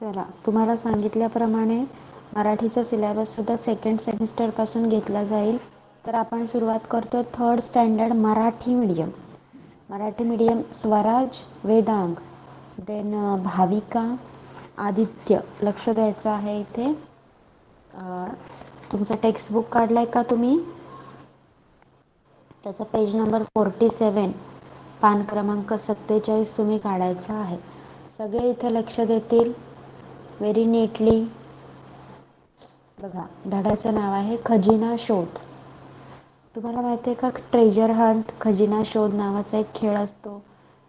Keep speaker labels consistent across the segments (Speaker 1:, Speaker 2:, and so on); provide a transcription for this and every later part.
Speaker 1: चला, तुम्हाला सांगितल्याप्रमाणे मराठीचा सिलेबससुद्धा सेकंड सेमिस्टरपासून घेतला जाईल. तर आपण सुरुवात करतो third standard Marathi medium. Marathi medium Swaraj, Vedang, then Bhavika, Aditya. लक्ष द्यायचं आहे इथे. तुमचं टेक्स्टबुक काढलं आहे का तुम्ही? त्याचा पेज नंबर 47, पान क्रमांक 47 तुम्ही काढायचा आहे. सगळे इथे लक्ष देतील व्हेरी नीटली. बघा, धड्याचं नाव आहे खजिना शोध. तुम्हाला माहिती आहे का, ट्रेजर हंट, खजिना शोध नावाचा एक खेळ असतो.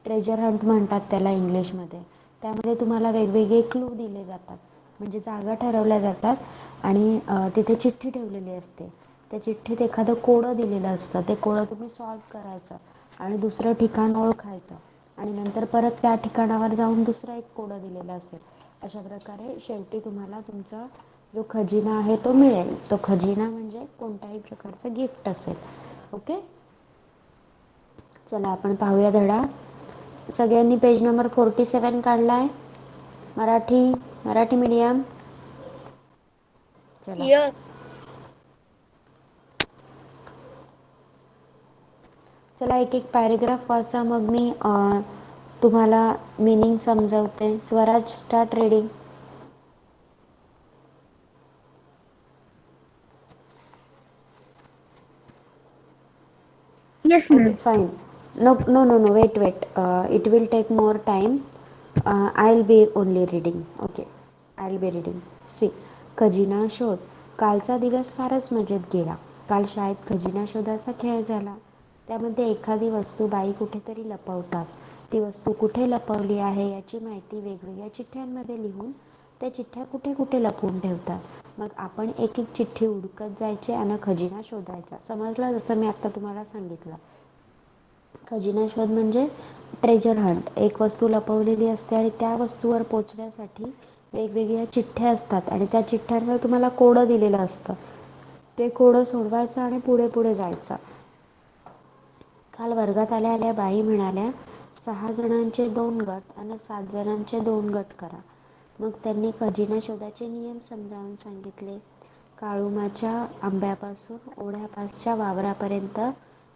Speaker 1: ट्रेजर हंट म्हणतात त्याला इंग्लिशमध्ये. त्यामध्ये तुम्हाला वेगवेगळे क्लू दिले जातात, म्हणजे जागा ठरवल्या जातात आणि तिथे चिठ्ठी ठेवलेली असते. त्या चिठ्ठीत एखादं कोडं दिलेलं असतं. ते कोडं तुम्ही सॉल्व करायचं आणि दुसरं ठिकाण ओळखायचं आणि नंतर परत त्या ठिकाणावर जाऊन दुसरा एक कोडं दिलेला असेल. अशा प्रकारे शेवटी तुम्हाला तुमचा जो खजिना आहे तो मिळेल. तो खजिना म्हणजे कोणत्याही प्रकारचं गिफ्ट असेल. ओके, चला आपण पाहूया धडा. सगळ्यांनी पेज नंबर 47 काढलाय? मराठी मीडियम. चला, चला एक एक पॅरेग्राफ वाचा, मग मी तुम्हाला मीनिंग समजावते. Swaraj, start reading.
Speaker 2: Yes,
Speaker 1: Okay,
Speaker 2: ma'am.
Speaker 1: fine. No, wait. It will take more time. I'll be only reading. Okay, I'll be reading. See, खजिना शोध. कालचा दिवस फारच मजेत गेला. काल शाळेत खजिना शोधाचा खेळ झाला. त्यामध्ये एखादी वस्तू बाई कुठेतरी लपवतात. ती वस्तू कुठे लपवली आहे याची माहिती वेगवेगळ्या चिठ्ठ्यांमध्ये लिहून त्या चिठ्ठ्या कुठे कुठे लपवून ठेवतात. मग आपण एक एक चिठ्ठी हुडकत जायची आणि खजिना शोधायचा. समजलं? जसं मी आता तुम्हाला सांगितलं. खजिना शोध म्हणजे ट्रेजर हंट. एक वस्तू लपवलेली असते आणि त्या वस्तूवर पोचण्यासाठी वेगवेगळ्या चिठ्ठ्या असतात आणि त्या चिठ्ठ्यांवर तुम्हाला कोडं दिलेलं असतं. ते कोडं सोडवायचं आणि पुढे पुढे जायचं. काल वर्गात आल्या आल्या बाई म्हणाल्या, 6 जणांचे 2 गट आणि 7 जणांचे 2 गट करा. मग त्यांनी खजिना शोधाचे नियम समजावून सांगितले. काळुमाच्या आंब्यापासून ओढ्यापासच्या वावरापर्यंत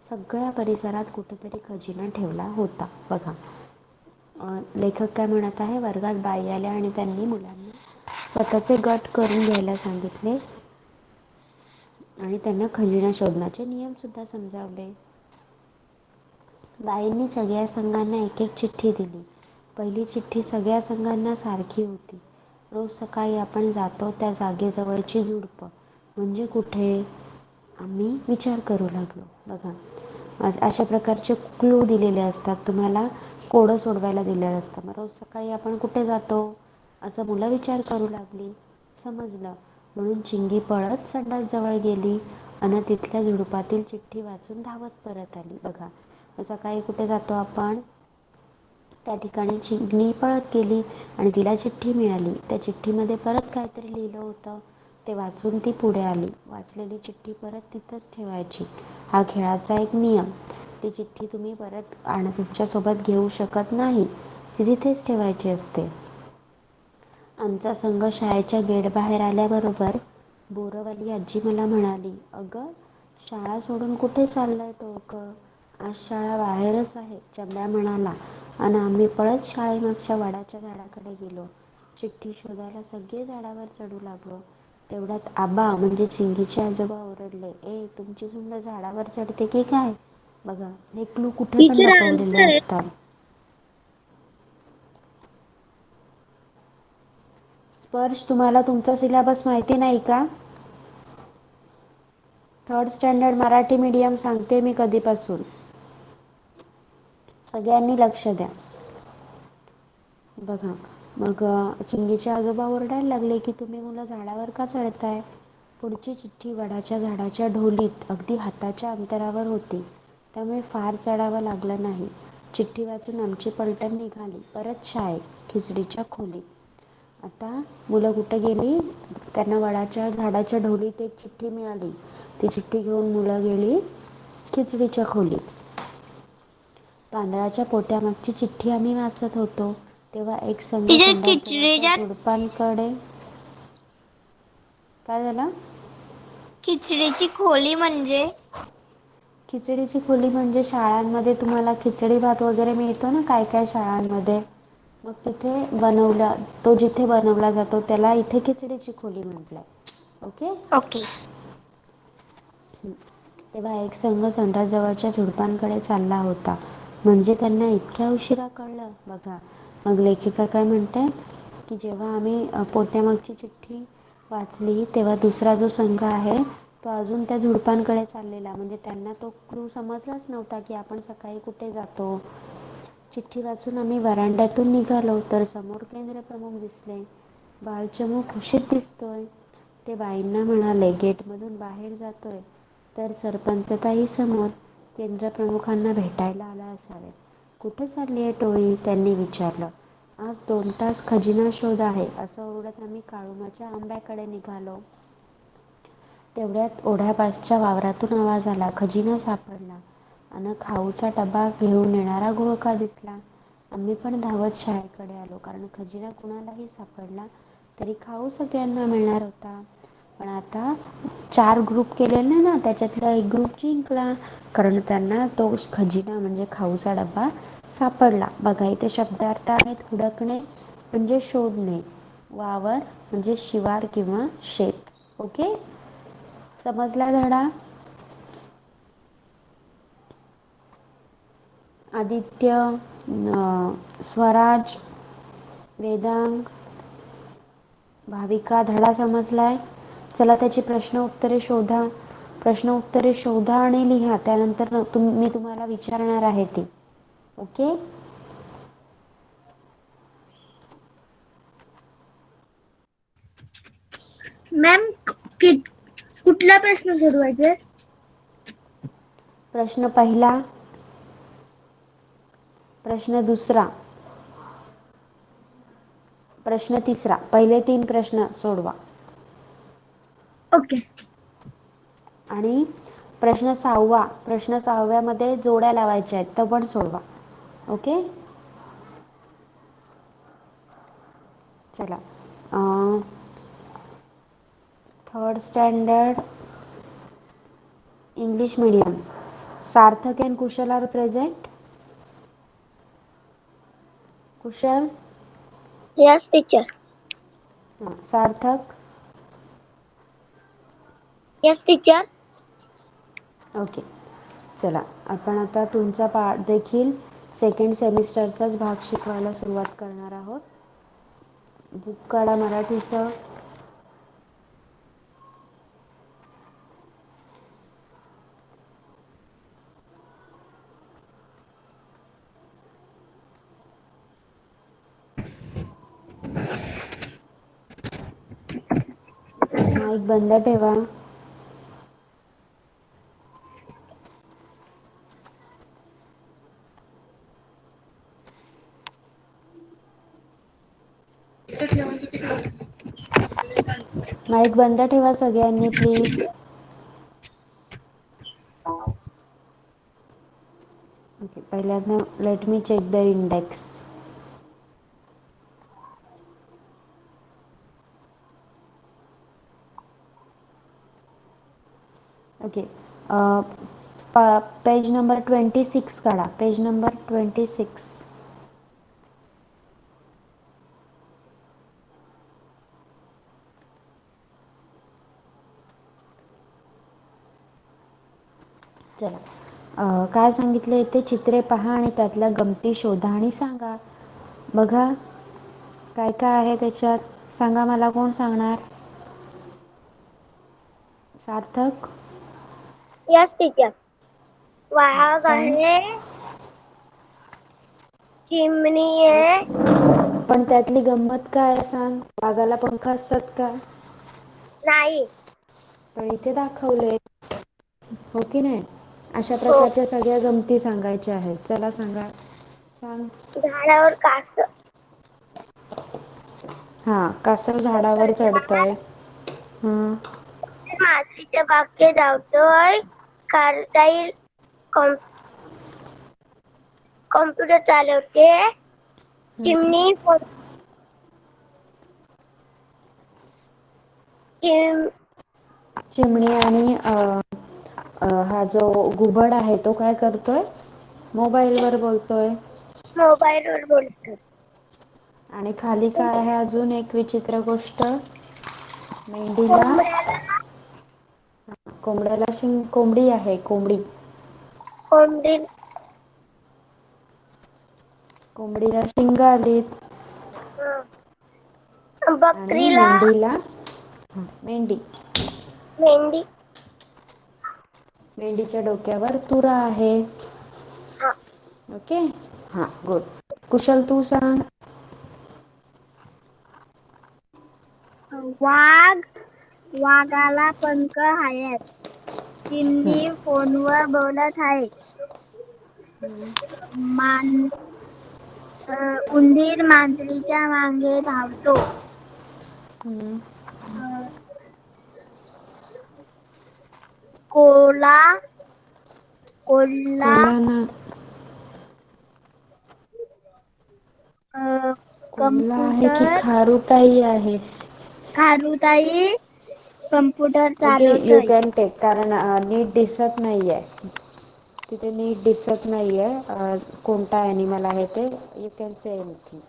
Speaker 1: सगळ्या परिसरात कुठेतरी खजिना ठेवला होता. बघा, लेखक काय म्हणत आहे, वर्गात बाई आल्या आणि त्यांनी मुलांना स्वतःचे गट करून घ्यायला सांगितले आणि त्यांना खजिना शोधण्याचे नियम सुद्धा समजावले. बाईंनी सगळ्या संघांना एक एक चिठ्ठी दिली. पहिली चिठ्ठी सगळ्या संघांना सारखी होती. रोज सकाळी आपण जातो त्या जागेजवळची झुडपं म्हणजे कुठे? आम्ही विचार करू लागलो. बघा, अशा प्रकारचे क्लू दिलेले असतात. तुम्हाला कोडं सोडवायला दिलेलं असतं. मग रोज सकाळी आपण कुठे जातो असं मुलं विचार करू लागली. समजलं. म्हणून चिंगी पळत संडासजवळ गेली आणि तिथल्या झुडपातील चिठ्ठी वाचून धावत परत आली. बघा, सकाळी कुठे जातो आपण? त्या ठिकाणी चिंगी पळत गेली आणि तिला चिठ्ठी मिळाली. त्या चिठ्ठीमध्ये परत काहीतरी लिहिलं होतं. ते वाचून ती पुढे आली. वाचलेली चिठ्ठी परत तिथंच ठेवायची. हा खेळाचा एक नियम. ती चिठ्ठी तुम्ही परत तुमच्यासोबत घेऊ शकत नाही. ती तिथेच ठेवायची असते. आमचा संघ शाळेच्या गेटबाहेर आल्याबरोबर बोरवाली आजी मला म्हणाली, अगं, शाळा सोडून कुठे चाललाय टोळकं? आज शाळा बाहेरच आहे, चंद्या म्हणाला आणि आम्ही पळत शाळेमागच्या वडाच्या झाडाकडे गेलो. चिठ्ठी शोधायला सगळे झाडावर चढू लागलो. तेवढ्यात आबा म्हणजे चिंगीचे आजोबा ओरडले, ए, तुमची झुंड झाडावर चढते की काय? बघा, हे क्लू कुठे पण
Speaker 2: Teacher
Speaker 1: लपवलेले
Speaker 2: answer.
Speaker 1: असतात. स्पर्श, तुम्हाला तुमचा सिलेबस माहिती नाही का? थर्ड स्टँडर्ड मराठी मीडियम सांगते मी कधीपासून. सगळ्यांनी लक्ष द्या. बघा, मग चिंगीचे आजोबा ओरडायला लागले की तुम्ही मुलं झाडावर का चढताय? पुढची चिठ्ठी वडाच्या झाडाच्या ढोलीत अगदी हाताच्या अंतरावर होती. त्यामुळे फार चढावं लागलं नाही. चिठ्ठी वाचून आमची पलटण निघाली परत शाळेत, खिचडीच्या खोलीत. आता मुलं कुठे गेली? त्यांना वडाच्या झाडाच्या ढोलीत एक चिठ्ठी मिळाली. ती चिठ्ठी घेऊन मुलं गेली खिचडीच्या खोलीत. तांदळाच्या पोत्यामागची चिठ्ठी आम्ही वाचत होतो. तेव्हा एक संघ
Speaker 2: टीचर
Speaker 1: संडासजवळच्या
Speaker 2: खिचडीच्या
Speaker 1: झुडपांकडे. काय झालं?
Speaker 2: खिचडीची खोली म्हणजे?
Speaker 1: खिचडीची खोली म्हणजे शाळांमध्ये तुम्हाला खिचडी भात वगैरे मिळतो ना काय काय शाळांमध्ये. मग तिथे बनवला तो जिथे बनवला जातो त्याला इथे खिचडीची खोली म्हटलंय. ओके.
Speaker 2: ओके.
Speaker 1: तेव्हा एक संघ संडासजवळच्या झुडपांकडे चालला होता. म्हणजे त्यांना इतक्या उशिरा कळलं बघा. मग लेखिका काय म्हणते की जेव्हा आम्ही पोट्यामागची चिठ्ठी वाचली तेव्हा दुसरा जो संघ आहे तो अजून त्या झुडपांकडे चाललेला. म्हणजे त्यांना तो क्लू समजलाच नव्हता की आपण सकाळी कुठे जातो. चिठ्ठी वाचून आम्ही व्हरांड्यातून निघालो तर समोर केंद्र प्रमुख दिसले. बालचमू खुशीत दिसतोय. ते बाईंना म्हणाले गेटमधून बाहेर जातोय तर सरपंचताई समोर केंद्रप्रमुखांना भेटायला आला असावे. कुठे चालली आहे टोळी त्यांनी विचारलं. आज 2 तास खजिना शोध आहे असं ओरडत आम्ही काळुमाच्या आंब्याकडे निघालो. तेवढ्यात ओढ्यापासच्या वावरातून आवाज आला. खजिना सापडला. अन खाऊचा डबा घेऊन येणारा घोळका दिसला. आम्ही पण धावत शाळेकडे आलो कारण खजिना कुणालाही सापडला तरी खाऊ सगळ्यांना मिळणार होता. पण आता 4 ग्रुप केलेले ना त्याच्यातला एक ग्रुप जिंकला. कारण त्यांना तो खजिना म्हणजे खाऊचा डब्बा सापडला. बघा इथे शब्दार्थ आहेत. हुडकणे म्हणजे शोधणे. वावर म्हणजे शिवार किंवा शेत. ओके. समजला धडा? आदित्य, स्वराज, वेदांग, भाविका धडा समजलाय? चला त्याची प्रश्न उत्तरे शोधा. प्रश्न उत्तरे शोधा आणि लिहा. त्यानंतर मी तुम्हाला विचारणार आहे ती. ओके.
Speaker 2: मॅम कुठला प्रश्न सोडवायचे?
Speaker 1: प्रश्न पहिला, प्रश्न दुसरा, प्रश्न तिसरा. पहिले 3 प्रश्न सोडवा.
Speaker 2: ओके.
Speaker 1: आणि प्रश्न 6वा. प्रश्न 6व्यामध्ये जोड्या लावायच्या आहेत. तो पण सोडवा. ओके. चला. 3rd standard English medium. Sarthak and Kushal are present. Kushal.
Speaker 2: Yes teacher.
Speaker 1: Sarthak.
Speaker 2: Yes teacher.
Speaker 1: Okay. चला आपण आता तुमचा पाठ देखील 2nd सेमिस्टरचाच भाग शिकवायला सुरुवात करणार आहोत. बुक काढा मराठीचं. माईक बंद ठेवा. माईक बंद ठेवा सगळ्यांनी प्लीज. ओके. पहिल्यांदा let me check the index. Okay. Page number 26 काढा. Page number 26. चला. काय सांगितलं इथे? चित्रे पहा आणि त्यातल्या गमती शोधा आणि सांगा. बघा काय काय आहे त्याच्यात. सांगा मला. कोण सांगणार? सार्थक.
Speaker 2: Yes teacher. वाघ
Speaker 1: सांग.
Speaker 2: आहे. चिमणी आहे.
Speaker 1: पण त्यातली गंमत काय सांग? वाघाला पंख असतात का?
Speaker 2: नाही.
Speaker 1: पण इथे दाखवले. हो की नाही? अशा
Speaker 2: हो.
Speaker 1: प्रकारच्या सगळ्या गमती सांगायच्या आहेत. चला सांगा. सांग.
Speaker 2: झाडावर कास.
Speaker 1: हा. कासव झाडावर चढतय. हं.
Speaker 2: मातीच्या बागेत धावतोय. करता येईल. कॉम्प्युटर चालवते.
Speaker 1: हं.
Speaker 2: चिमणी चिम
Speaker 1: चिमणी आणि हा जो घुबड आहे तो काय करतोय? मोबाईल वर बोलतोय.
Speaker 2: मोबाईल वर बोलतोय.
Speaker 1: आणि खाली काय आहे अजून एक विचित्र गोष्ट? मेंढीला
Speaker 2: कोंबड्याला
Speaker 1: कोंबड्याला कोंबडी आहे कोंबडी.
Speaker 2: कोंबडी
Speaker 1: कोंबडीला शिंग आलीत. आणि
Speaker 2: बकरीला
Speaker 1: मेंढीला मेंढी
Speaker 2: मेंढी
Speaker 1: मेंढीच्या डोक्यावर तुरा आहे.
Speaker 2: हा
Speaker 1: ओके हां गुड. कुशल तू सांग.
Speaker 2: वाघाला पंख आहेत.
Speaker 1: हं,
Speaker 2: चिमणी फोनवर बोलत आहे.
Speaker 1: हं,
Speaker 2: उंदीर मांजरीच्या मागे धावतो.
Speaker 1: हं.
Speaker 2: कोल्हा कोल्हा
Speaker 1: कोल्हा कोल्हा आहे की
Speaker 2: कम्प्युटर
Speaker 1: खारुताई आहे?
Speaker 2: खारुताई कम्प्युटर
Speaker 1: ओके यू
Speaker 2: चालवतोय.
Speaker 1: कॅन टेक कारण नीट दिसत नाहीये. तिथे नीट दिसत नाहीये कोणता ॲनिमल आहे ते. You can say anything.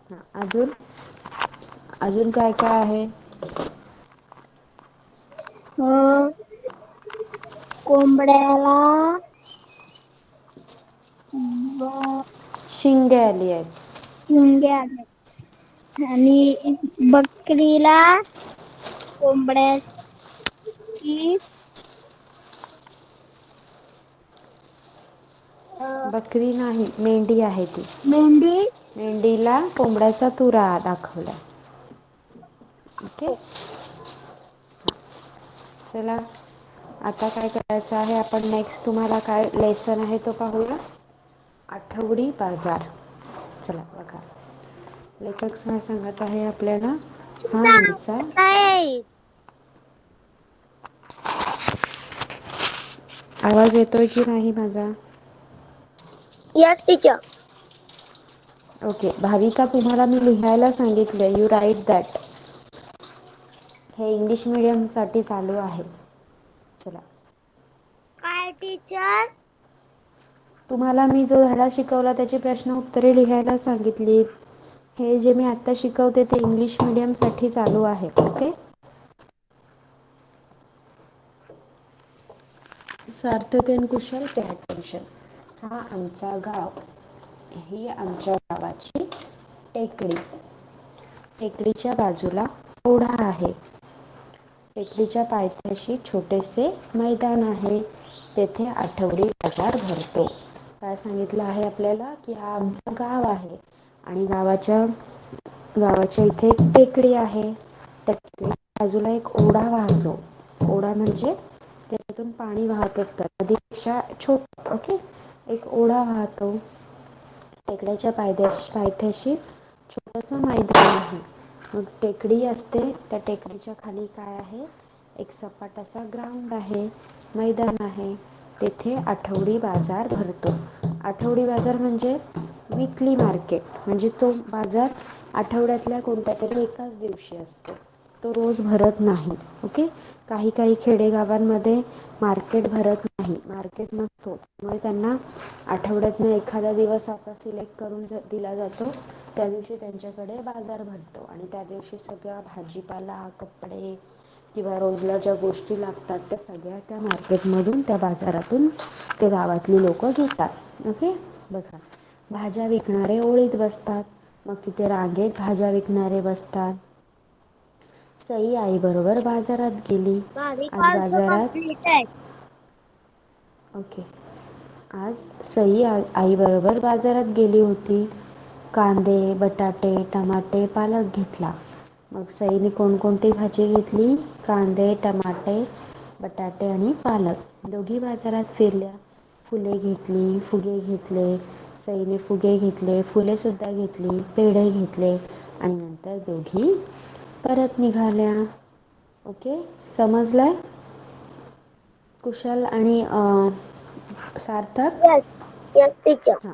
Speaker 1: हां अजून अजून काय काय आहे?
Speaker 2: कोंबड्याला
Speaker 1: शिंगे आली आहेत.
Speaker 2: मुंग्या आल्या आणि बकरीला कोंबड्याची
Speaker 1: बकरी नाही मेंढी आहे ती.
Speaker 2: मेंढी
Speaker 1: मेंढीला कोंबड्याचा तुरा दाखवला. ओके. चला आता काय करायचं आहे आपण नेक्स्ट तुम्हाला काय लेसन आहे तो पाहूया. आठवडी बाजार. चला बघा. लेखक सांगत आहे आपल्याला हा आमचा आवाज येतोय की नाही माझा?
Speaker 2: Yes teacher.
Speaker 1: ओके भाविका तुम्हाला मी लिहायला सांगितले यू राईट दॅट. हे इंग्लिश मिडियमसाठी चालू आहे. चला.
Speaker 2: काय टीचर?
Speaker 1: तुम्हाला मी जो धडा शिकवला त्याची प्रश्न उत्तरे लिहायला सांगितली. हे जे मी आता शिकवते ते इंग्लिश मिडियमसाठी चालू आहे. Okay. Sarthak and Kushal pay attention. हा आमचा गाव. ही आमच्या गावाची टेकडी. टेकडीच्या बाजूला ओढा आहे. टेकडीच्या पायथ्याशी छोटेसे मैदान आहे. तेथे आठवडी बाजार भरतो. काय सांगितलं आहे आपल्याला की हा आमचं गाव आहे आणि गावाच्या इथे एक टेकडी आहे. त्या बाजूला एक ओढा वाहतो. ओढा म्हणजे त्यातून पाणी वाहत असतं. नदीपेक्षा छोट ओके. एक ओढा वाहतो. टेकड्याच्या पायथ्याशी छोटस मैदान आहे. मग टेकडी असते त्या टेकडीच्या खाली काय आहे? एक सपाट असा ग्राउंड आहे. मैदान आहे. तेथे आठवडी बाजार भरतो. आठवडी बाजार म्हणजे विकली मार्केट म्हणजे तो बाजार आठवड्यातल्या कोणत्या तरी एकाच दिवशी असतो. तो रोज भरत नाही. ओके. काही काही खेडेगावांमध्ये मार्केट भरत नाही. मार्केट नसतो त्यामुळे त्यांना आठवड्यातन एखादा दिवस असा सिलेक्ट करून दिला जातो. त्या दिवशी त्यांच्याकडे बाजार भरतो आणि त्या दिवशी सगळा भाजीपाला, कपडे किंवा रोजल्या ज्या गोष्टी लागतात त्या सगळ्या त्या मार्केटमधून त्या बाजारातून ते गावातली लोक घेतात. ओके. बघा भाज्या विकणारे ओळीत बसतात. मग तिथे रांगेत भाज्या विकणारे बसतात. सई आई बरोबर बाजारात गेली. आज
Speaker 2: भाविका ऑल्सो
Speaker 1: बाजारात
Speaker 2: कम्प्लीटेड.
Speaker 1: ओके. आज सई आई बरोबर बाजारात गेली होती. कांदे, बटाटे, टमाटे, पालक घेतला. मग सईने कोणकोणती भाजी घेतली? कांदे, टमाटे, बटाटे आणि पालक. दोघी बाजारात फिरल्या. फुले घेतली, फुगे घेतले. सईने फुगे घेतले, फुले सुद्धा घेतली, पेढे घेतले आणि नंतर दोघी परत निघाल्या. ओके. समजलंय? कुशल आणि सार्थक.
Speaker 2: Yes yes teacher.
Speaker 1: हां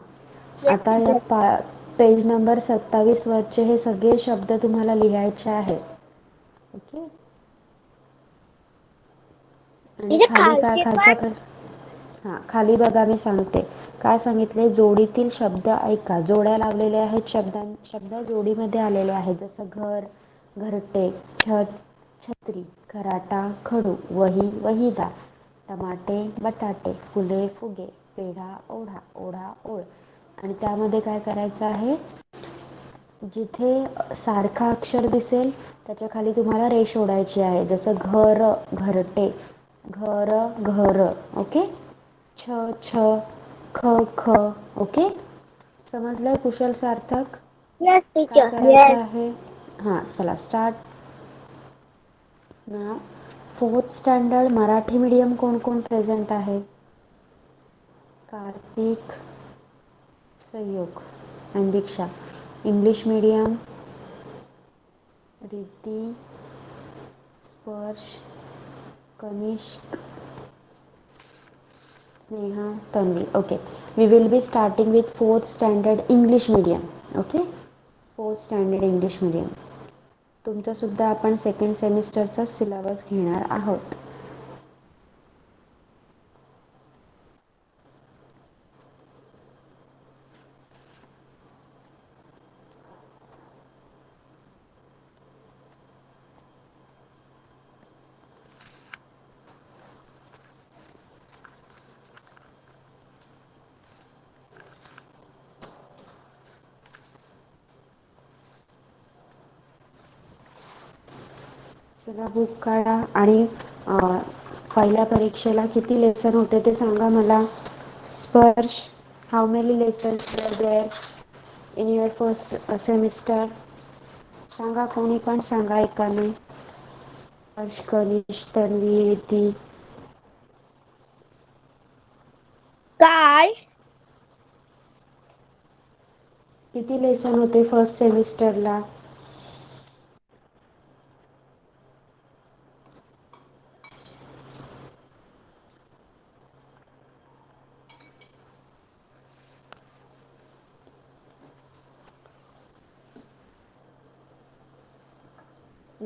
Speaker 2: यस
Speaker 1: आता या
Speaker 2: टीचर.
Speaker 1: पेज नंबर 27 वरचे हे सगळे शब्द तुम्हाला लिहायचे आहेत. ओके. आणि
Speaker 2: तिचे
Speaker 1: खाली काय
Speaker 2: खालचे
Speaker 1: खालच्या
Speaker 2: पण
Speaker 1: हां, खाली बघा मी सांगते. काय सांगितले? जोडीतील शब्द ऐका. जोड्या लावलेल्या आहेत. शब्द जोडीमध्ये आलेले आहेत. जसं घर, घरटे, छत, छत्री, खराटा, खडू, वही, वहीदा, टमाटे, बटाटे, फुले, फुगे, पेढा, ओढा, ओढा, ओळ. आणि त्यामध्ये काय करायचं आहे? जिथे सारखा अक्षर दिसेल त्याच्या खाली तुम्हाला रेष ओढायची आहे. जसं घर, घरटे, घर, घर. ओके. छ, छ, ख, ख. ओके. समजलंय कुशल, सार्थक?
Speaker 2: यस
Speaker 1: काय
Speaker 2: टीचर
Speaker 1: करायचं
Speaker 2: यस.
Speaker 1: आहे? हां, चला स्टार्ट. ना 4th स्टँडर्ड मराठी मीडियम कोण कोण प्रेझेंट आहे? कार्तिक, संयोग आणि दीक्षा. English medium Riddhi, Sparsh, Kanishk, Sneha, Tanvi. Okay. We will be starting with 4th standard English medium. Okay. 4th standard English medium. तुमचा सुद्धा आपण सेकंड सेमिस्टरचा सिलेबस घेणार आहोत. चला बुक काढा आणि पहिल्या परीक्षेला किती लेसन होते ते सांगा मला. Sparsh, how many lessons were there in your first semester? सांगा, कोणी पण सांगा एकाने. स्पर्श, कनिष्क, तन्वी, रिद्धी.
Speaker 2: काय?
Speaker 1: किती लेसन होते फर्स्ट सेमिस्टरला?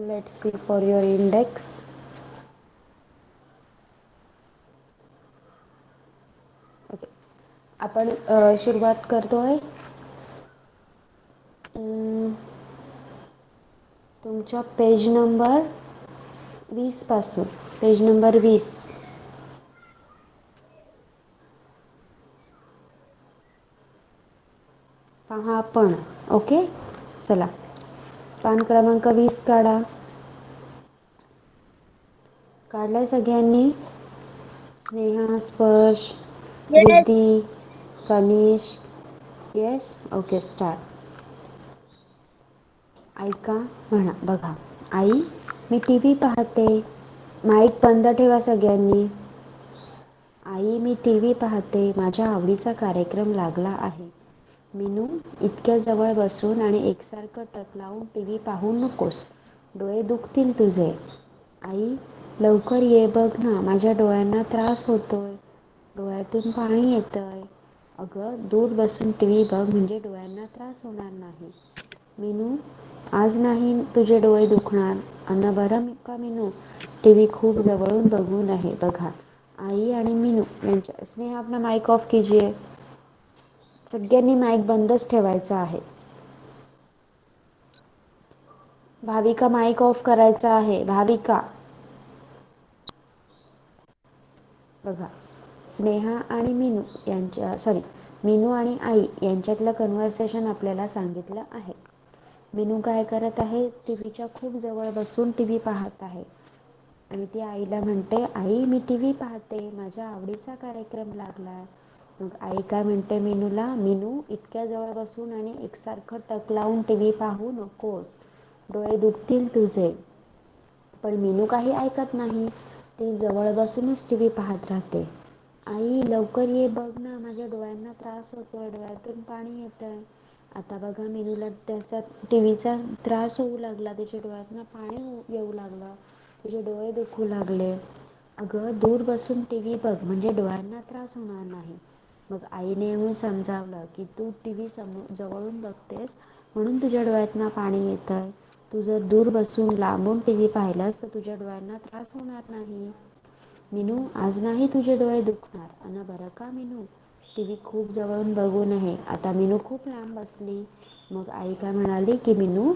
Speaker 1: Let's see for your index. Okay. आपण सुरुवात करतोय तुमच्या पेज नंबर 20 पासून. Page number 20. पहा आपण. ओके. चला, पान क्रमांक 20 काढा. काढलाय सगळ्यांनी? Sneha, Sparsh,
Speaker 2: yes.
Speaker 1: Riddhi, Kanishk. Yes. Okay, start. ऐका, म्हणा, बघा. आई, मी टी व्ही पाहते. माईक बंद ठेवा सगळ्यांनी. आई, मी टी व्ही पाहते. माझ्या आवडीचा कार्यक्रम लागला आहे. मीनू, इतक्या जवळ बसून आणि एकसारखं टक लावून टी व्ही पाहू नकोस. डोळे दुखतील तुझे. आई, लवकर ये बघ ना, माझ्या डोळ्यांना त्रास होतोय. डोळ्यातून पाणी येतंय. अगं, दूर बसून टी व्ही बघ, म्हणजे डोळ्यांना त्रास होणार नाही. मीनू, आज नाही तुझे डोळे दुखणार. अन्न बरं का मीनू? टी व्ही खूप जवळून बघू नये. बघा, आई आणि मीनू यांच्या. स्नेहा, अपना माइक ऑफ कीजिए. सगळ्यांनी माईक बंदच ठेवायचा आहे. भाविका, माईक ऑफ करायचा आहे. भाविका. बघा, स्नेहा आणि मीनू मीनू आणि आई यांच्यातलं कन्व्हर्सेशन आपल्याला सांगितलं आहे. मीनू काय करत आहे? टीव्हीच्या खूप जवळ बसून टीव्ही पाहत आहे आणि ती आईला म्हणते, आई, मी टीव्ही पाहते. माझ्या आवडीचा कार्यक्रम लागलाय. मग आई काय म्हणते मीनूला? मीनू, इतक्या जवळ बसून आणि एकसारखं टक लावून टीव्ही पाहू नकोस. डोळे दुखतील तुझे. पण मीनू काही ऐकत नाही. ती जवळ बसूनच टीव्ही पाहत राहते. आई, लवकर ये बघ ना, माझ्या डोळ्यांना त्रास होतोय. डोळ्यातून पाणी येतंय. आता बघा, मीनूला त्याचा टीव्हीचा त्रास होऊ लागला. त्याच्या डोळ्यातनं पाणी येऊ लागलं. तिचे डोळे दुखू लागले. अगं, दूर बसून टीव्ही बघ, म्हणजे डोळ्यांना त्रास होणार नाही. मग आईने येऊन समजावलं की तू टी व्ही जवळून बघतेस म्हणून तुझ्या डोळ्यातनं पाणी येतंय. तू जर दूर बसून लांबून टी व्ही पाहिलास तर तुझ्या डोळ्यांना त्रास होणार नाही. मिनू, आज नाही तुझे डोळे दुखणार. अन बरं का मिनू, टी व्ही खूप जवळून बघू नये. आता मिनू खूप लांब बसली. मग आई काय म्हणाली की मिनू,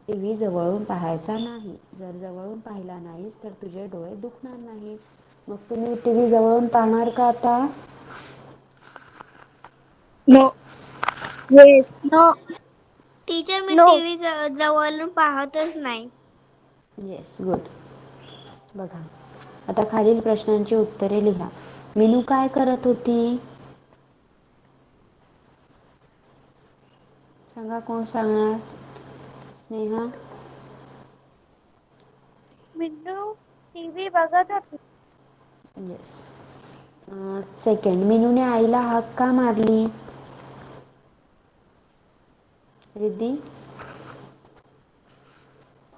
Speaker 1: टी व्ही जवळून पाहायचा नाही. जर जवळून पाहिला नाहीस तर तुझे डोळे दुखणार नाहीत. मग तुम्ही टी व्ही जवळून पाहणार का आता?
Speaker 2: नो. येस. नो.
Speaker 3: टीचर, मी
Speaker 2: नो.
Speaker 3: टीव्ही जवळून पाहतच नाही.
Speaker 1: Yes, good. बघा, आता खालील प्रश्नांची उत्तरे लिहा. मिनू काय करत होती? सांगा, कोण सांगणार? स्नेहा?
Speaker 2: मिनू टीव्ही बघत होती.
Speaker 1: येस. सेकंड, मिनूने आईला हाक का मारली? रिद्धी?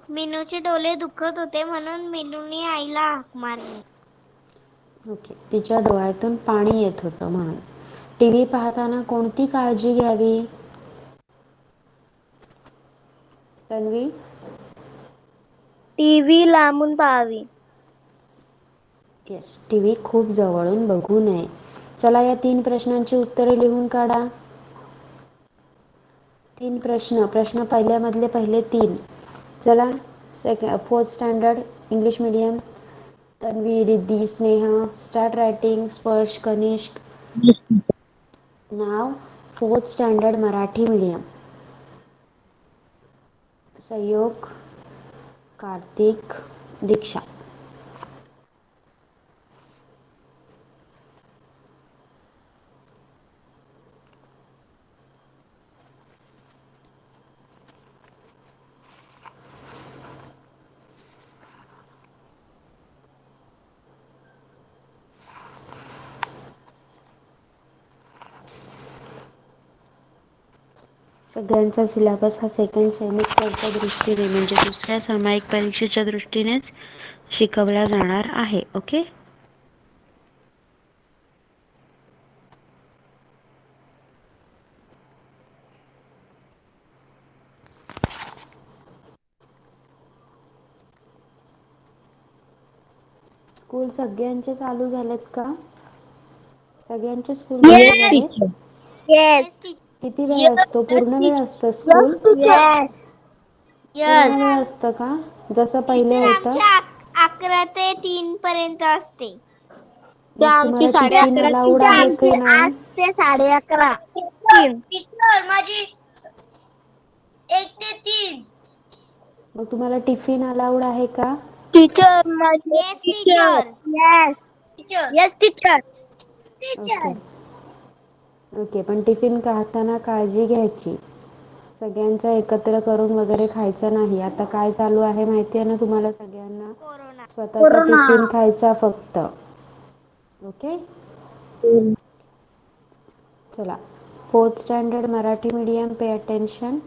Speaker 3: मिनूचे डोळे दुखत होते म्हणून मिनूने आईला हाक मारली.
Speaker 1: ओके, तिच्या डोळ्यातून पाणी येत होतं म्हणून. टी व्ही पाहताना कोणती काळजी घ्यावी? तन्वी?
Speaker 2: टीव्ही लांबून पाहावी.
Speaker 1: येस, टी व्ही खूप जवळून बघू नये. चला, या 3 प्रश्नांची उत्तरे लिहून काढा. 3 प्रश्न. प्रश्न पहिल्यामधले पहिले 3. चला, 4th standard English medium. Tanvi, Riddhi, Sneha, start writing. स्पर्श, कनिष्क. नाव 4th स्टँडर्ड मराठी मीडियम. सहयोग, कार्तिक, दीक्षा. सगळ्यांचा सिलेबस हा सेकंड सेमिस्टरच्या दृष्टीने म्हणजे दुसऱ्या सामायिक परीक्षेच्या दृष्टीनेच शिकवला जाणार आहे. ओके. स्कूल सगळ्यांचे चालू झालेत का? सगळ्यांचे स्कूल चालू
Speaker 2: येस
Speaker 1: झालेत?
Speaker 2: टीचर. येस.
Speaker 1: किती वेळ असतो? पूर्ण वेळ असतं स्कूल?
Speaker 2: येस.
Speaker 1: पूर्ण
Speaker 3: यस.
Speaker 1: वेळ असतं का? जसं पहिले
Speaker 3: टीचर,
Speaker 1: होतं?
Speaker 3: आमच्या 11 ते 3 पर्यंत असते.
Speaker 2: ते
Speaker 1: मग
Speaker 2: आमची
Speaker 1: तुम्हाला टिफिन
Speaker 2: 11:30.
Speaker 1: अलाउड
Speaker 2: टीचर
Speaker 1: आहे
Speaker 2: आमची
Speaker 1: की नाही?
Speaker 2: 8 ते 11:30. 3.
Speaker 3: टीचर, माझी 1 ते 3.
Speaker 1: मग तुम्हाला टिफिन अलाउड आहे का?
Speaker 2: टीचर माझे
Speaker 3: yes
Speaker 2: teacher.
Speaker 3: Teacher.
Speaker 2: Yes.
Speaker 3: Teacher.
Speaker 2: Yes teacher.
Speaker 1: Okay. Okay, पण टिफिन खाताना काळजी घ्यायची. सगळ्यांचा एकत्र करून वगैरे खायचं नाही. आता काय चालू आहे माहिती आहे ना तुम्हाला सगळ्यांना?
Speaker 3: कोरोना.
Speaker 1: स्वतःचा
Speaker 2: कोरोना.
Speaker 1: टिफिन खायचा फक्त. ओके. चला, 4th standard Marathi medium, pay attention.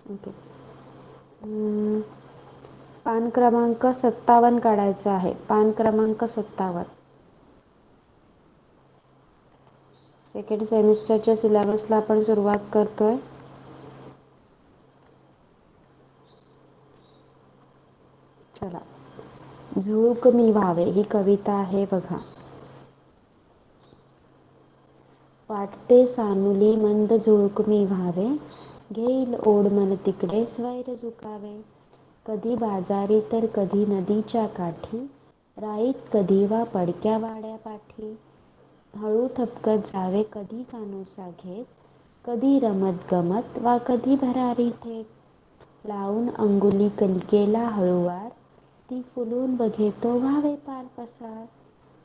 Speaker 1: Okay. पान क्रमांक 57 काढायचा आहे. पान क्रमांक 57. सेकंड सेमिस्टरच्या सिलेबसला आपण सुरुवात करतोय. चला, झुळूक मी व्हावे ही कविता आहे बघा. वाटते सानुली मंद झुळूक मी व्हावे, घेईल ओढ मन तिकडे स्वैर झुकावे. कधी बाजारी तर कधी नदीच्या काठी, राईत कधी वा पडक्या वाड्या पाठी. हळू थपकत जावे कधी कानोसा घेत, कधी रमत गमत वा कधी भरारी थेट. लावून अंगुली कलिकेला हळूवार, ती फुलून बघे तो व्हावे पार पसार.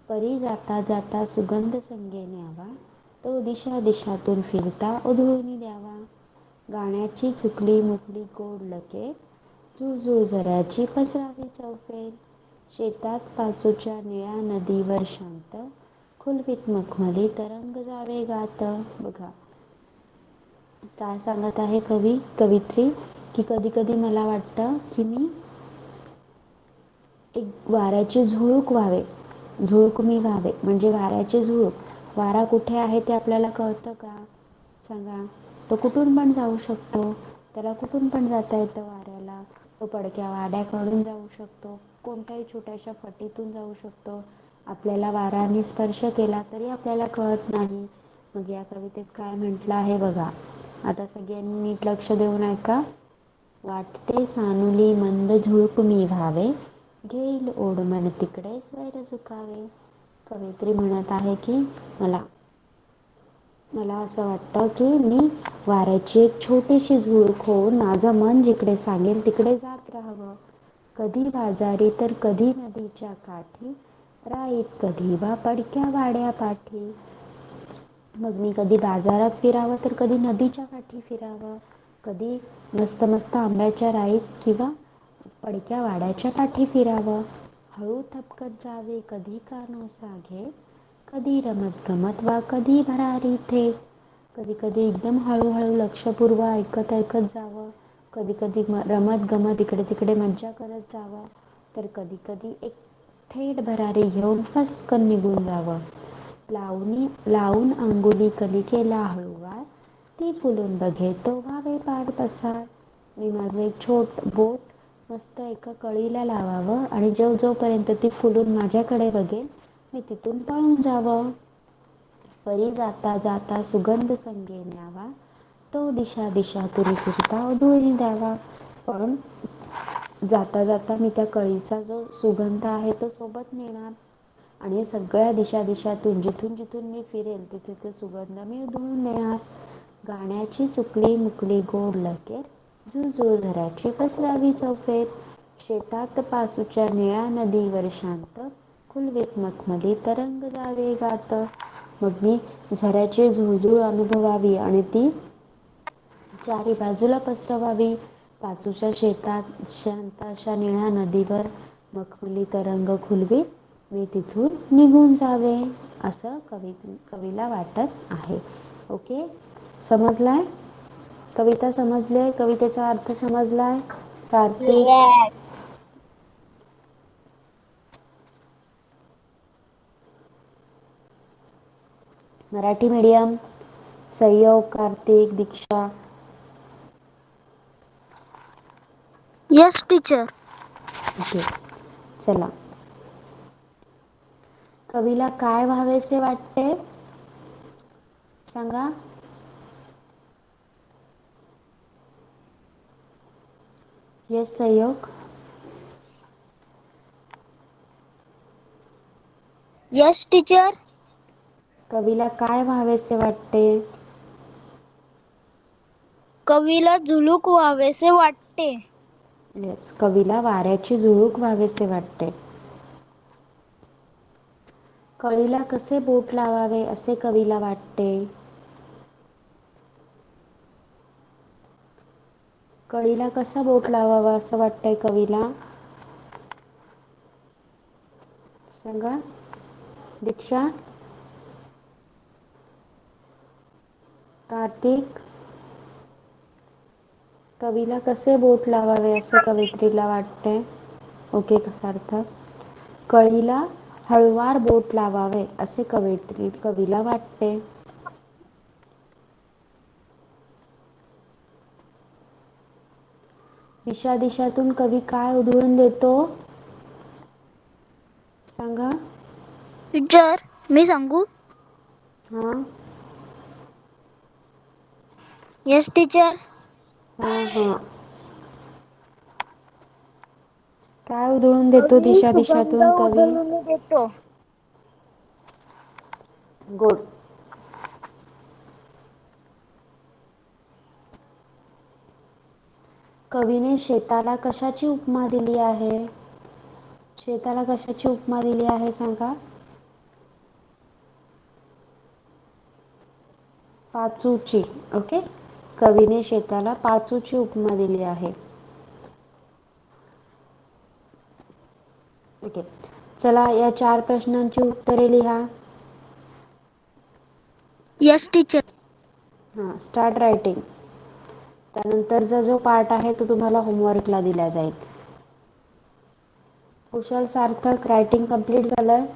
Speaker 1: परी जाता जाता सुगंध संगे न्यावा, तो दिशा दिशातून फिरता उधळून द्यावा. गाण्याची चुकली मुकली गोड लकेट, जुळजुळ झऱ्याची पसरावी चौफेर. शेतात पाचूच्या निळ्या नदीवर शांत, खुलवीत मखमली तरंग जावे गात. बघा काय सांगत आहे कवित्री की कधी कधी मला वाटतं की मी एक वाऱ्याची झुळूक व्हावे, झुळूक मी व्हावे, म्हणजे वाऱ्याची झुळूक. वारा कुठे आहे ते आपल्याला कळतं का? सांगा. तो कुठून पण जाऊ शकतो, त्याला कुठून पण जाता येतं वाऱ्याला. तो पडक्या वाड्याकडून जाऊ शकतो, कोणत्याही छोट्याशा फटीतून जाऊ शकतो. आपल्याला वाऱ्याने स्पर्श केला तरी आपल्याला कळत नाही. मग या कवितेत काय म्हटलं आहे बघा. आता सगळ्यांनी नीट लक्ष देऊन ऐका. वाटते सानुली मंद झुळूक मी व्हावे, घेईल ओढ मन तिकडे स्वैर झुकावे. कवयित्री म्हणत आहे की मला असं वाटतं की मी वाऱ्याची एक छोटीशी झुळूक होऊन माझं मन जिकडे सांगेल तिकडे जात राहावं. कधी बाजारी तर कधी नदीच्या काठी, राईत कधी बा पडक्या वाड्या पाठी. मग मी कधी बाजारात फिरावं तर कधी नदीच्या काठी फिरावं, कधी मस्त मस्त आंब्याच्या राईत किंवा पडक्या वाड्याच्या काठी फिरावं. हळू थपकत जावे कधी कानोसा घेत, कधी रमत गमत वा कधी भरारी थे. कधी कधी एकदम हळूहळू लक्षपूर्व ऐकत ऐकत जावं, कधी कधी रमत गमत इकडे तिकडे मज्जा करत जावं, तर कधी कधी एक थेट भरारी घेऊन फस्कन निघून जावं. लावून अंगुली कलिकेला हळूवार, ती फुलून बघे तो व्हावे पाठ पसार. मी माझं एक बोट मस्त एका कळीला लावावं आणि जोपर्यंत ती फुलून माझ्याकडे बघेल मी तिथून पळून जावं. परी जाता जाता सुगंध संगे न्यावा, तो दिशा दिशा तुरी फिरता उधळून द्यावा. पण जाता जाता मी त्या कळीचा जो सुगंध आहे तो सोबत नेणार आणि सगळ्या दिशातून जिथून जिथून मी फिरेल तिथे ते सुगंध मी उधळून नेणार. गाण्याची चुकली मुकली गोड लकेर, जुळजुळ झऱ्याची पसरावी चौफेर. शेतात पाचूच्या निळ्या नदीवर शांत, खुलवीत मखमली तरंग जावे गात. मग मी झऱ्याची झुळझुळ अनुभवावी आणि ती चारी बाजूला पसरवावी. पाचूच्या शेतात शांत अशा निळ्या नदीवर मखमली तरंग खुलवीत मी तिथून निघून जावे, असं कवीला वाटत आहे. ओके, समजलाय? कविता समजली? कवितेचा अर्थ समजलाय? कार्तिक,
Speaker 2: Yes.
Speaker 1: मराठी मीडियम, सहयोग, कार्तिक, दीक्षा.
Speaker 2: Yes, teacher.
Speaker 1: ओके, चला. कवीला काय व्हावेसे वाटते सांगा. येस सहयोग.
Speaker 2: Yes, teacher.
Speaker 1: कवीला काय व्हावेसे वाटते?
Speaker 2: कवीला झुळूक व्हावेसे वाटते.
Speaker 1: येस, कवीला वाऱ्याची झुळूक व्हावेसे वाटते. कळीला कसे बोट लावावे असे कवीला वाटते? कळीला कसा बोट लावावा असं वाटतंय कवीला? सांगा. दीक्षा, कार्तिक. कवीला कसे बोट लावावे असे कवयित्रीला वाटते? ओके, सार्थक. कळीला हळुवार बोट लावावे असे कवीला वाटते. दिशातून कवी काय उधळून देतो सांगा.
Speaker 2: टीचर, मी सांगू?
Speaker 1: हा
Speaker 2: येस टीचर.
Speaker 1: हा काय उधळून देतो
Speaker 2: कवी सुगंध
Speaker 1: दिशातून कवी?
Speaker 2: उधळून देतो.
Speaker 1: गुड. कवीने शेताला कशाची उपमा दिली आहे? शेताला कशाची उपमा दिली आहे सांगा. पाचूची. ओके, कवीने शेताला पाचूची उपमा दिली आहे. ओके, चला या 4 प्रश्नांची उत्तरे लिहा.
Speaker 2: Yes teacher.
Speaker 1: हां, स्टार्ट रायटिंग. त्यानंतरचा जो पार्ट आहे तो तुम्हाला होमवर्कला दिला जाईल. कुशल, सार्थक, रायटिंग कंप्लीट झालं?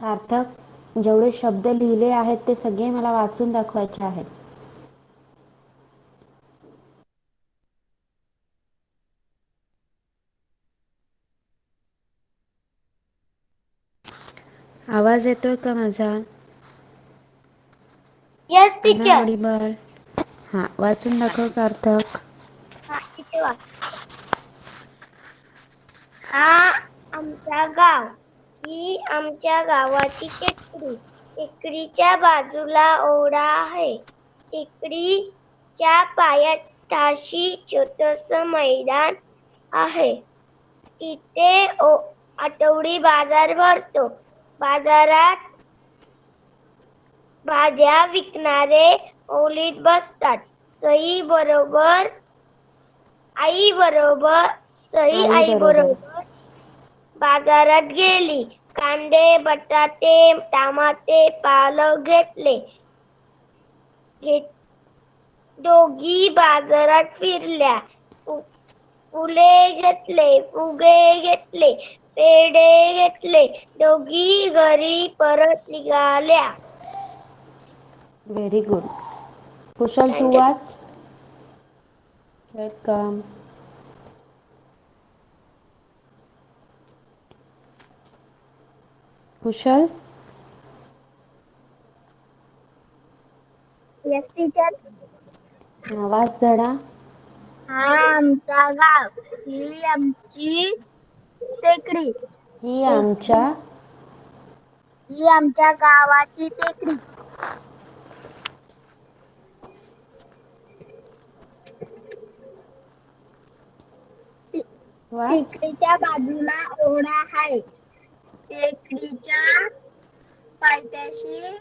Speaker 1: सार्थक, जेवढे शब्द लिहिले आहेत ते सगळे मला वाचून दाखवायचे आहेत. आवाज येतोय का माझा?
Speaker 3: Yes
Speaker 1: am I
Speaker 3: teacher.
Speaker 1: Audible? हां, वाचून दाखव सार्थक.
Speaker 3: हा इथे वाच. हा आमचा गाव. ही आमच्या गावाची टेकडी. टेकडीच्या बाजूला ओढा आहे. टेकडीच्या पायथ्याशी छोटस मैदान आहे. तिथे आठवडी बाजार भरतो. बाजारात भाज्या विकणारे ओलीत बसतात. सई बरोबर आई बरोबर बाजारात गेली. कांदे, बटाटे, टमाटे, पालक घेतले. दोघी बाजारात फिरल्या. फुले घेतले, फुगे घेतले, पेढे घेतले. दोघी घरी परत निघाल्या.
Speaker 1: Very good. कुशल, तू
Speaker 3: थँक्यू.
Speaker 1: वाच. वेलकम. कुशल.
Speaker 2: Yes teacher.
Speaker 1: वाच धडा.
Speaker 2: हा आमचा गाव. ही आमची टेकडी.
Speaker 1: ही आमच्या
Speaker 2: ही आमच्या गावाची टेकडी.
Speaker 1: वाच.
Speaker 2: टेकडीच्या बाजूला ओढा आहे. टेकडीच्या पायथ्याशी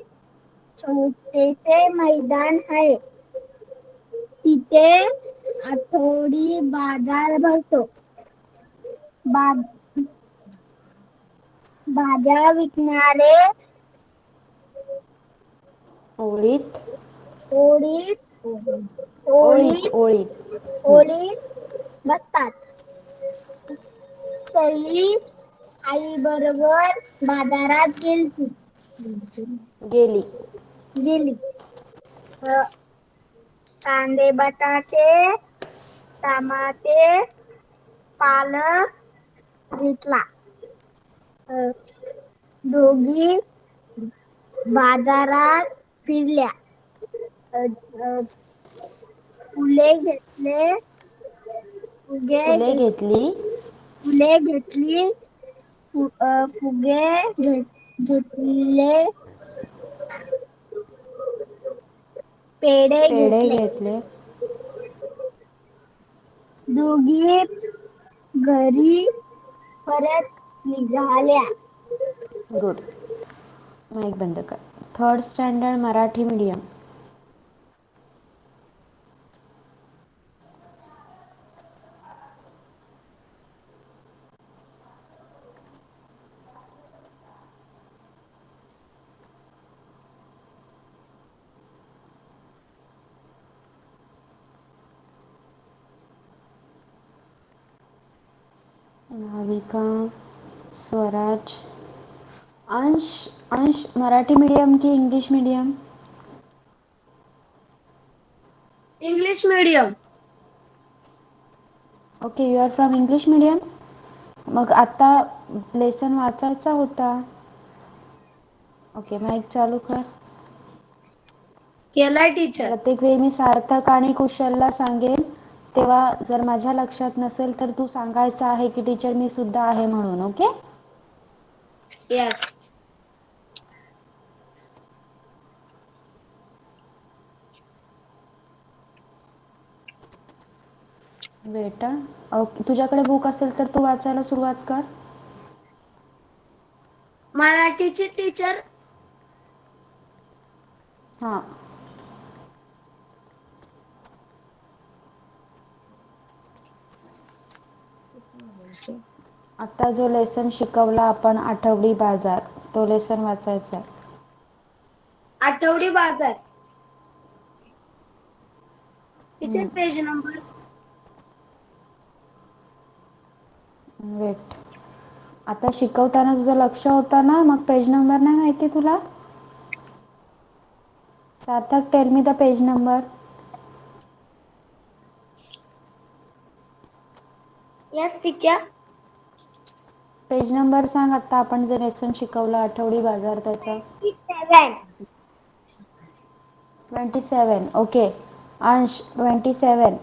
Speaker 2: छोटेसे मैदान आहे. तिथे आठवडी बाजार भरतो. भाज्या विकणारे
Speaker 1: ओळीत
Speaker 2: ओळीत
Speaker 1: ओळीत
Speaker 2: ओळीत
Speaker 1: ओळीत
Speaker 2: ओळीत बसतात. सई आई बरोबर बाजारात
Speaker 1: गेली.
Speaker 2: गेली. कांदे, बटाटे, टमाटे, पालक घेतला. दोघी बाजारात फिरल्या. फुले घेतले.
Speaker 1: फुले घेतली.
Speaker 2: फुले घेतली. फुगे घेतले. पेढे घेतले. दोघी घरी परत निघाल्या.
Speaker 1: गुड. माईक बंद कर. Third standard Marathi medium. Navika, Swaraj, Ansh. Ansh Marathi medium की English medium?
Speaker 2: English medium.
Speaker 1: Okay, you are from English medium. मग आता लेसन वाचायचा होता. ओके, माईक चालू कर.
Speaker 2: केलाय टीचर.
Speaker 1: प्रत्येक वेळी मी सार्थक आणि कुशलला सांगेन तेव्हा जर माझ्या लक्षात नसेल तर तू सांगायचं आहे की टीचर मी सुद्धा आहे म्हणून. ओके.
Speaker 2: यस.
Speaker 1: बेटा, तुझ्याकडे बुक असेल तर तू वाचायला सुरुवात कर.
Speaker 2: मराठीची टीचर.
Speaker 1: हां. आता जो लेसन शिकवला आपण आठवडी बाजार, तो लेसन वाचायचा आहे.
Speaker 2: आठवडी बाजार. टीचर
Speaker 1: हम्म,
Speaker 2: पेज नंबर.
Speaker 1: वेट. आता शिकवताना तुझं लक्ष होतं ना, मग पेज नंबर नाही माहिती तुला? Sarthak, tell me the page number.
Speaker 2: Yes teacher.
Speaker 1: Page number सांग. आता आपण जे लेसन शिकवलं आठवडी बाजार त्याचा.
Speaker 2: 7.
Speaker 1: 27. ओके अंश, 27.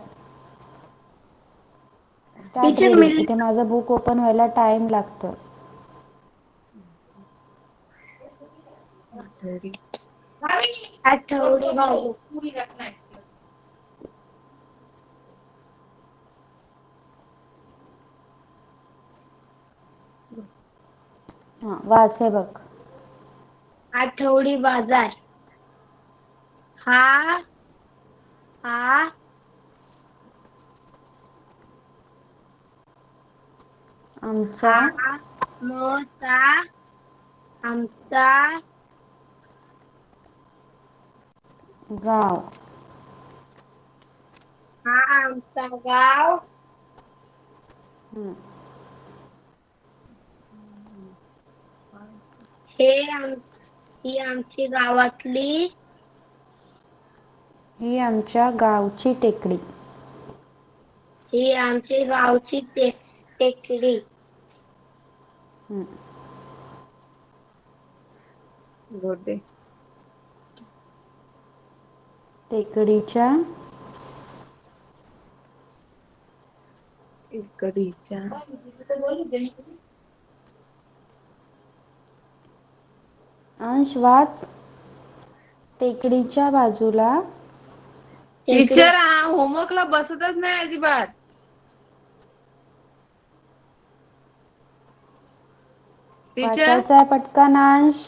Speaker 1: Start
Speaker 2: teacher
Speaker 1: reading.
Speaker 2: मिली.
Speaker 1: इथे माझं बुक ओपन व्हायला टाइम लागतो.
Speaker 2: आठवडी बाजार.
Speaker 1: हां, वाच हे बघ.
Speaker 2: आठवडी बाजार. हा हा
Speaker 1: आमचा
Speaker 2: हा मोठा आमचा
Speaker 1: गाव.
Speaker 2: हा आमचा गाव.
Speaker 1: हम्म.
Speaker 2: ही आमची गावातली.
Speaker 1: ही आमच्या गावची टेकडी.
Speaker 2: ही आमची गावची टेकडी.
Speaker 1: हम्म.
Speaker 4: गोटे.
Speaker 1: टेकडीच्या
Speaker 4: टेकडीच्या
Speaker 1: अंश वाच. टेकडीच्या बाजूला
Speaker 4: टीचर हा होमवर्कला बसतच नाही अजिबात. टीचर
Speaker 1: वाचायचा आहे पटकन अंश.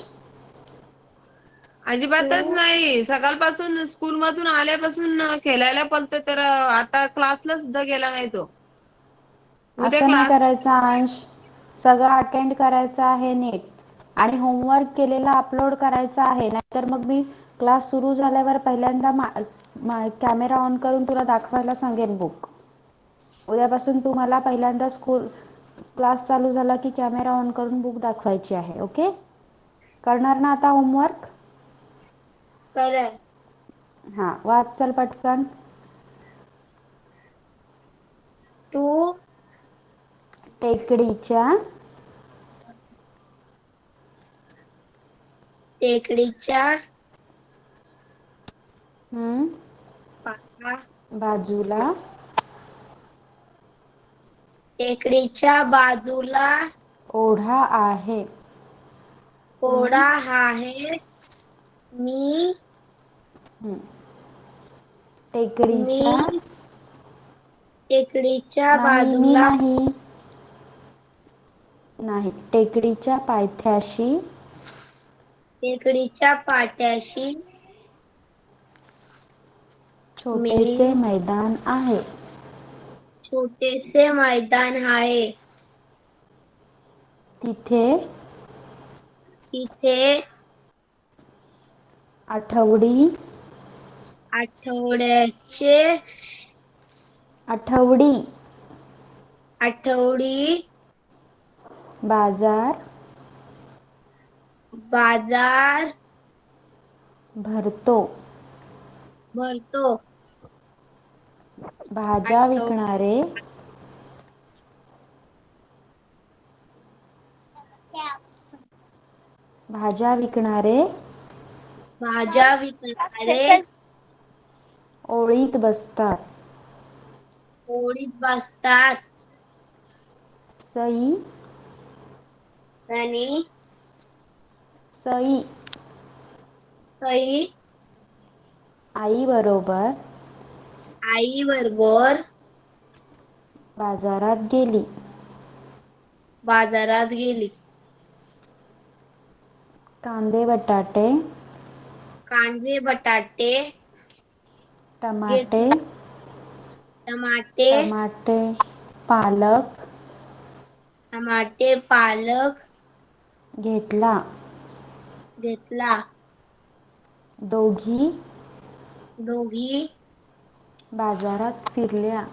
Speaker 4: अजिबातच नाही. सकाळपासून स्कूल मधून आल्यापासून खेळायला पळते, तर आता क्लासला सुद्धा गेला नाही तो. उद्या
Speaker 1: असं नाही
Speaker 4: क्लास.
Speaker 1: करायचा अंश. सगळं अटेंड करायचं आहे नीट. आणि होमवर्क केलेला अपलोड करायचा आहे. नाहीतर मग मी क्लास सुरू झाल्यावर पहिल्यांदा कॅमेरा ऑन करून तुला दाखवायला सांगेन बुक. उद्यापासून तू मला पहिल्यांदा क्लास चालू झाला की कॅमेरा ऑन करून बुक दाखवायची आहे. ओके, करणार ना आता होमवर्क?
Speaker 2: करेल.
Speaker 1: हां, वाच चल पटकन.
Speaker 2: तू
Speaker 1: टेकडीच्या
Speaker 2: टेकडीच्या
Speaker 1: बाजूला
Speaker 2: टेकडीच्या बाजूला
Speaker 1: ओढा आहे.
Speaker 2: ओढा आहे. मी
Speaker 1: टेकडीच्या
Speaker 2: मी टेकडीच्या
Speaker 1: नाही, मी
Speaker 2: बाजूला
Speaker 1: नाही, टेकडीच्या पायथ्याशी
Speaker 2: टेकडीच्या पाट्याशी
Speaker 1: छोटेसे
Speaker 2: मी
Speaker 1: मैदान आहे.
Speaker 2: छोटेसे मैदान आहे.
Speaker 1: तिथे
Speaker 2: तिथे
Speaker 1: आठवडी
Speaker 2: आठवड्याचे
Speaker 1: आठवडी
Speaker 2: आठवडी
Speaker 1: बाजार
Speaker 2: बाजार
Speaker 1: भरतो.
Speaker 2: भरतो.
Speaker 1: भाज्या
Speaker 2: आठव
Speaker 1: विकणारे भाज्या विकणारे
Speaker 2: भाज्या विकणारे
Speaker 1: ओळीत बसतात.
Speaker 2: ओळीत बसतात.
Speaker 1: सई
Speaker 2: आणि
Speaker 1: सई
Speaker 2: सई
Speaker 1: आई बरोबर
Speaker 2: आई बरोबर
Speaker 1: बाजारात गेली.
Speaker 2: बाजारात गेली.
Speaker 1: कांदे, बटाटे
Speaker 2: कांदे, बटाटे
Speaker 1: टमाटे
Speaker 2: घेतले. टमाटे
Speaker 1: टमाटे, पालक
Speaker 2: टमाटे पालक
Speaker 1: घेतला.
Speaker 2: घेतला.
Speaker 1: दोघी
Speaker 2: दोघी
Speaker 1: बाजारात फिरल्या.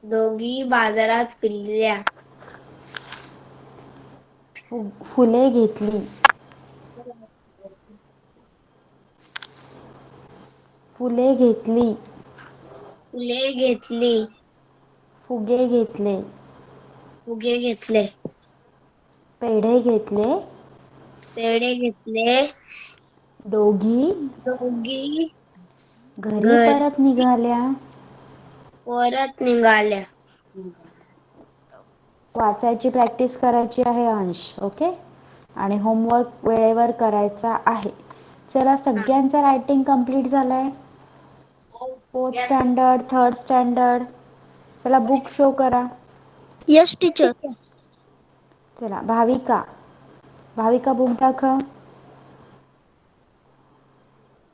Speaker 2: दोघी बाजारात फिरल्या.
Speaker 1: फुले घेतली. फुले घेतली.
Speaker 2: फुले घेतली.
Speaker 1: फुगे घेतले.
Speaker 2: फुगे घेतले.
Speaker 1: पेढे घेतले.
Speaker 2: पेढे घेतले.
Speaker 1: दोघी
Speaker 2: दोघी
Speaker 1: घरी परत निघाल्या.
Speaker 2: परत निघाल्या.
Speaker 1: वाचायची प्रॅक्टिस करायची आहे अंश. ओके. आणि होमवर्क वेळेवर करायचा आहे. चला सगळ्यांचं रायटिंग कंप्लीट झालंय. 4th standard 3rd standard. चला बुक शो करा.
Speaker 3: Yes teacher.
Speaker 1: चला भाविका. भाविका बुक दाखव.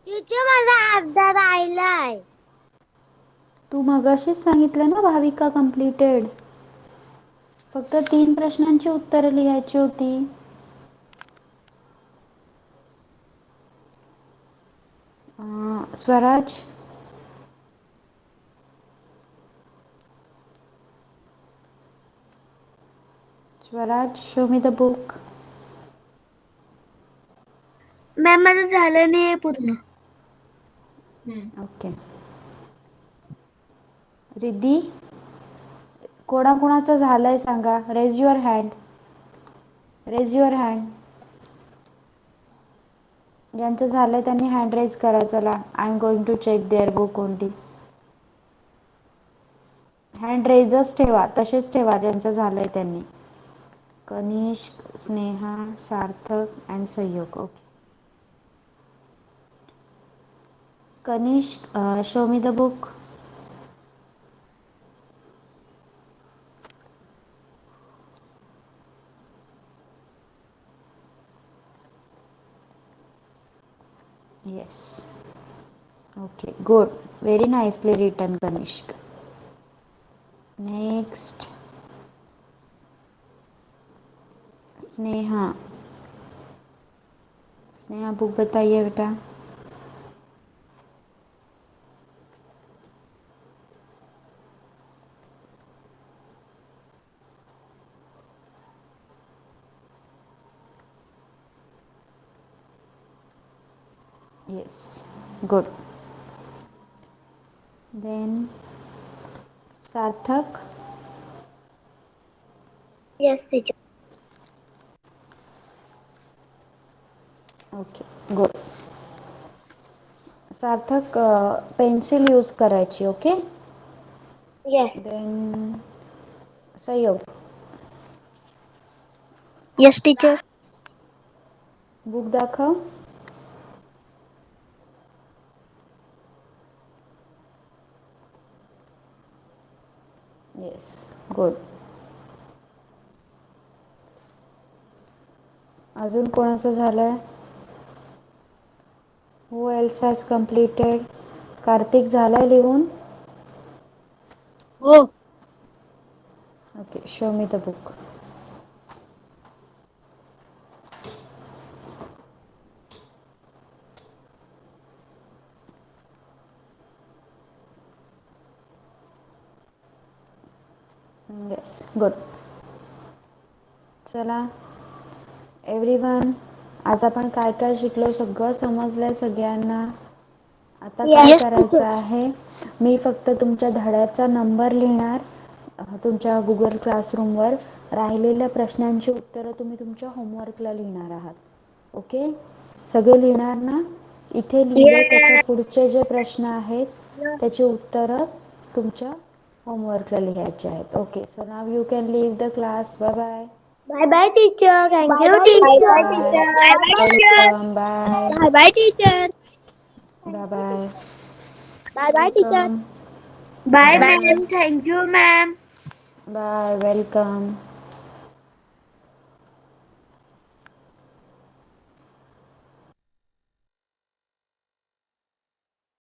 Speaker 3: टीचर माझा अर्धा राहिलाय.
Speaker 1: तू मगाशीच सांगितलं ना भाविका कम्प्लीटेड. फक्त 3 प्रश्नांची उत्तरं लिहायची होती. Swaraj. Swaraj, show me the book.
Speaker 3: Ma'am माझं झालं नाही पूर्ण.
Speaker 1: ओके. रिद्धी, कोणाकोणाचं झालंय सांगा. Raise your hand. Raise your hand. ज्यांचं झालंय त्यांनी हँड रेज करा. चला I am going to check their book only. Hand रेजच ठेवा. तसेच ठेवा ज्यांचं झालंय त्यांनी. Kanishk, Sneha, Sarthak and Sahyog. Okay. Kanishk, show me the book. Yes. Okay, good. Very nicely written, Kanishk. Next. Sneha. Sneha book बताइए बेटा. Yes, good. Then Sarthak.
Speaker 3: Yes teacher.
Speaker 1: Okay, good. सार्थक, pencil use करायची. ओके.
Speaker 3: यस.
Speaker 1: देन सहयोग.
Speaker 3: Yes teacher.
Speaker 1: बुक दाखव. Yes, good. अजून कोणाचं झालंय. हू else has completed. Kartik झालाय लिहून.
Speaker 3: हो.
Speaker 1: Okay, show me the book. Yes, good. चला एव्हरीवन, आज आपण काय काय शिकलो सगळं समजलंय सगळ्यांना. आता काय
Speaker 3: Yes,
Speaker 1: करायचं
Speaker 3: teacher.
Speaker 1: आहे, मी फक्त तुमच्या धड्याचा नंबर लिहिणार तुमच्या गुगल क्लासरूमवर. राहिलेल्या प्रश्नांची उत्तरं तुम्ही तुमच्या होमवर्कला लिहिणार आहात. ओके. सगळे लिहिणार ना. इथे लिहिले त्याच्या पुढचे जे प्रश्न आहेत त्याची उत्तरं तुमच्या होमवर्कला लिहायचे आहेत. Okay. So now you can leave the class. Bye bye.
Speaker 3: Bye bye teacher. Thank
Speaker 2: Bye
Speaker 3: you
Speaker 2: bye
Speaker 3: teacher.
Speaker 2: teacher.
Speaker 1: Bye.
Speaker 2: Bye bye teacher.
Speaker 1: Welcome. Bye.
Speaker 3: Bye bye teacher.
Speaker 1: Bye bye.
Speaker 2: Bye bye teacher.
Speaker 1: Welcome.
Speaker 3: Bye
Speaker 1: Bye.
Speaker 3: ma'am. Thank you ma'am.
Speaker 1: Bye. Welcome.